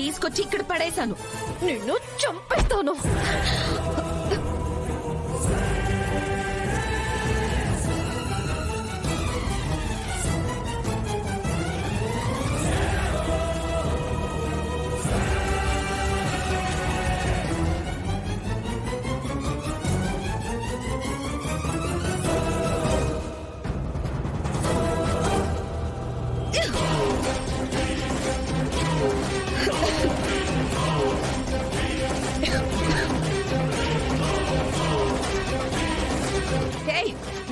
తీసుకొచ్చి ఇక్కడ పడేశాను. నిన్ను చంపేస్తాను.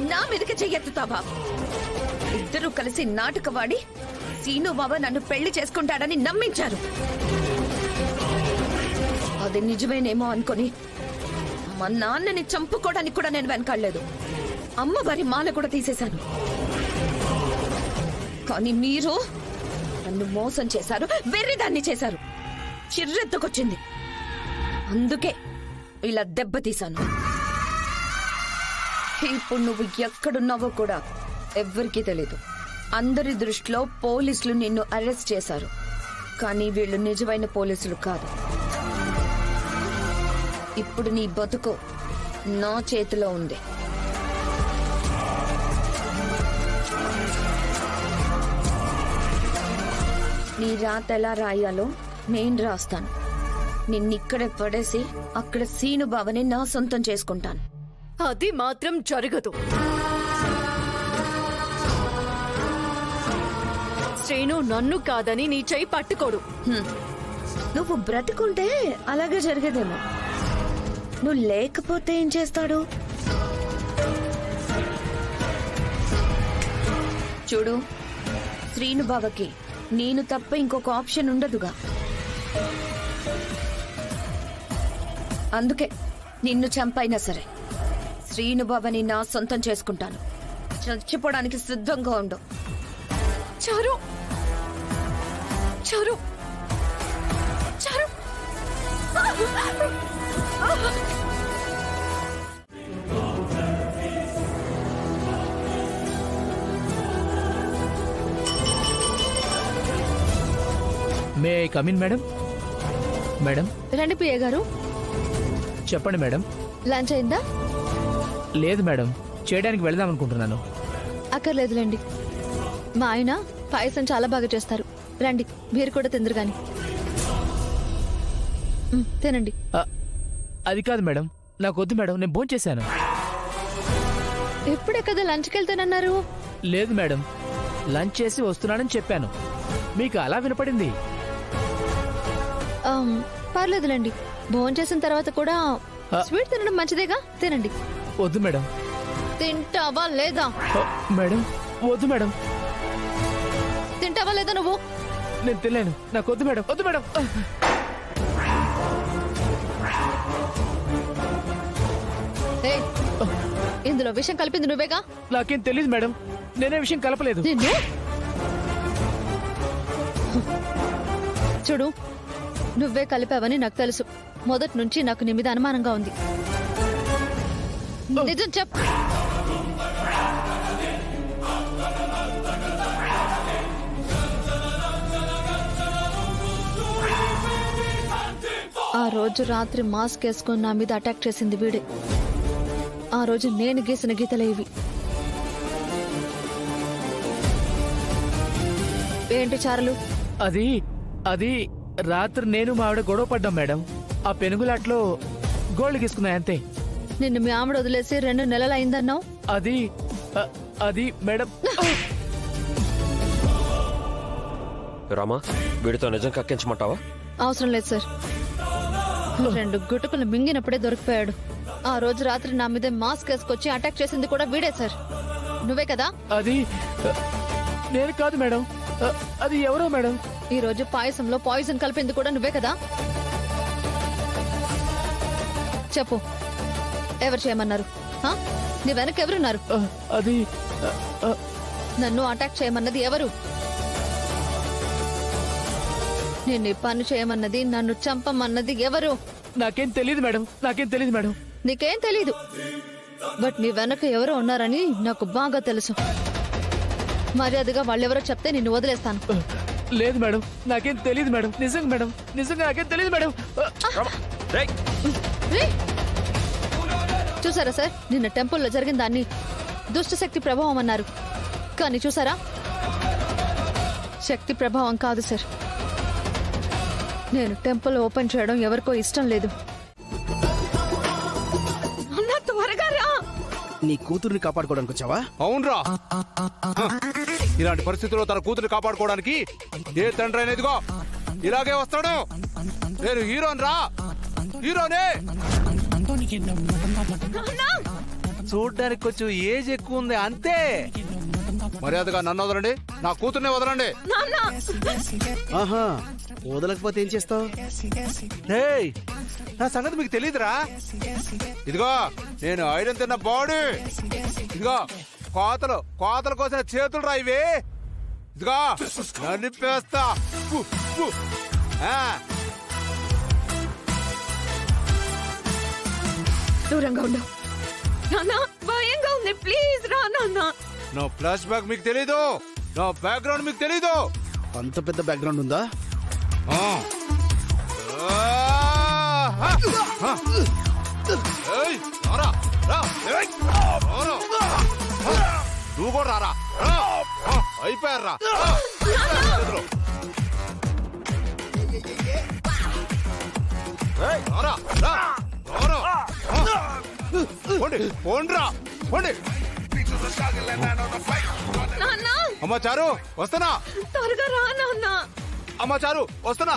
నా మీదకి చెయ్యెత్తుతావా? ఇద్దరూ కలిసి నాటకవాడి సీను బాబా నన్ను పెళ్లి చేసుకుంటాడని నమ్మించారు. అది నిజమేనేమో అనుకుని మా నాన్నని చంపుకోవడానికి కూడా నేను వెనకాడలేదు. అమ్మవారి మాల కూడా తీసేశాను. కానీ మీరు నన్ను మోసం చేశారు, వెర్రిదాన్ని చేశారు. చిర్రెత్తుకొచ్చింది. అందుకే ఇలా దెబ్బతీశాను. ఇప్పుడు నువ్వు ఎక్కడున్నావో కూడా ఎవ్వరికీ తెలీదు. అందరి దృష్టిలో పోలీసులు నిన్ను అరెస్ట్ చేశారు. కానీ వీళ్ళు నిజమైన పోలీసులు కాదు. ఇప్పుడు నీ బతుకు నా చేతిలో ఉంది. నీ రాత ఎలా రాయాలో నేను రాస్తాను. నిన్నిక్కడే పడేసి అక్కడ సీను బావని నా సొంతం చేసుకుంటాను. అది మాత్రం జరగదు. శ్రీను నన్ను కాదని నీ చెయ్యి పట్టుకోడు. నువ్వు బ్రతుకుంటే అలాగే జరిగేదేమో. నువ్వు లేకపోతే ఏం చేస్తాడు? చూడు, శ్రీను బావకి నేను తప్ప ఇంకొక ఆప్షన్ ఉండదుగా. అందుకే నిన్ను చంపైనా సరే శ్రీను బాబాని నా సొంతం చేసుకుంటాను. చచ్చిపోవడానికి సిద్ధంగా ఉండు. చారు చారు చారు may I come in madam? Madam రండి పియ్య గారు. చెప్పండి మేడం. లంచ్ అయిందా? లేదు మేడం, చేయడానికి వెళదాం అనుకుంటున్నాను. అక్కర్లేదులేండి. మా ఆయన పాయసం చాలా బాగా చేస్తారు. రండి, మీరు కూడా తిందరు గాని. తినండి. అది కాదు మేడం, నాకు వద్దు మేడం, నేను భోంచేశాను. ఇప్పుడే కదా లంచ్కి వెళ్తానన్నారు. లేదు మేడం, లంచ్ చేసి వస్తున్నానని చెప్పాను. మీకు అలా వినపడింది. పర్లేదులేండి, భోంచేసిన తర్వాత కూడా స్వీట్ తినడం మంచిదేగా. తినండి. వద్దు మేడం. తింటావా లేదా? మేడం వద్దు మేడం. తింటావా లేదా నువ్వు? నేను తినలేను, నాకు వద్దు మేడం. వద్దు మేడం. ఇందులో విషయం కలిపింది నువ్వేగా? నాకేం తెలియదు మేడం, నేనే విషయం కలపలేదు. చూడు, నువ్వే కలిపావని నాకు తెలుసు. మొదటి నుంచి నాకు నీ మీద అనుమానంగా ఉంది. నిజం చెప్పు. ఆ రోజు రాత్రి మాస్క్ వేసుకుని నా మీద అటాక్ చేసింది వీడే. ఆ రోజు నేను గీసిన గీతలే ఇవి. ఏంటి చారులు? అది అది రాత్రి నేను మా ఆవిడ గొడవ పడ్డాం మేడం. ఆ పెనుగులాట్లో గోల్డ్ గీసుకున్నాయి అంతే. నిన్ను మీ ఆవిడ వదిలేసి 2 నెలలు అయిందన్నావు. అది అది మేడం. రామా, వీడితో నిజం కక్కించమంటావా? అవసరం లేదు సార్. 2 గుటుకులు మింగినప్పుడే దొరికిపోయాడు. ఆ రోజు రాత్రి నా మీద మాస్క్ వేసుకొచ్చి అటాక్ చేసింది కూడా వీడే సార్. నువ్వే కదా? అది నేను కాదు మేడం, అది ఎవరో మేడం. ఈ రోజు పాయసంలో పాయిజన్ కలిపింది కూడా నువ్వే కదా? చెప్పు, ఎవరు చేయమన్నారు? నీ వెనక ఎవరున్నారు? అది నన్ను అటాక్ చేయమన్నది ఎవరు? నిన్ను పని చేయమన్నది, నన్ను చంపమన్నది ఎవరు? నాకేం తెలియదు మేడం, నాకేం తెలియదు మేడం. నీకేం తెలీదు, బట్ నీ వెనక ఎవరో ఉన్నారని నాకు బాగా తెలుసు. మర్యాదగా వాళ్ళెవరో చెప్తే నిన్ను వదిలేస్తాను. లేదు మేడం, నాకేం తెలియదు మేడం. నిజంగా మేడం, నిజంగా నాకేం తెలియదు మేడం. రేయ్, రేయ్! చూసారా సార్, నిన్న టెంపుల్లో జరిగిన దాన్ని దుష్ట శక్తి ప్రభావం అన్నారు. కానీ చూసారా, శక్తి ప్రభావం కాదు సార్. నేను టెంపుల్ ఓపెన్ చేయడం ఎవరికో ఇష్టం లేదు. త్వరగా రా. నీ కూతుర్ని కాపాడుకోవడానికి వచ్చావా? అవునరా, ఇలాంటి పరిస్థితుల్లో తన కూతురు కాపాడుకోవడానికి ఏ తండ్రి అనేదిగో ఇలాగే వస్తాడు. నేను హీరోని రా, హీరోనే. చూడ్డానికి కొంచెం ఏజ్ ఎక్కువ ఉంది అంతే. మర్యాదగా నన్ను వదలండి, నా కూతుర్నే వదలండి. ఆహా, వదలకపోతే ఏం చేస్తావు? నా సంగతి మీకు తెలియదురా. ఇదిగో నేను ఐరన్ తిన్న బాడీ, ఇదిగో కోతల కోసిన చేతులు రా ఇవి. ఇదిగో నన్నిప్పేస్తా. దూరంగా ఉండు నాన్న, భయంగా ఉంది. ప్లీజ్ రా నాన్న. నా ఫ్లాష్ బ్యాక్ మీకు తెలీదు, నా బ్యాక్గ్రౌండ్ మీకు తెలీదు. అంత పెద్ద బ్యాక్గ్రౌండ్ ఉందా? నువ్వు కూడా రారా, అయిపోయారా. నాన్న, అమ్మా చారు వస్తున్నా. త్వరగా రా నాన్న. అమ్మా చారు వస్తున్నా.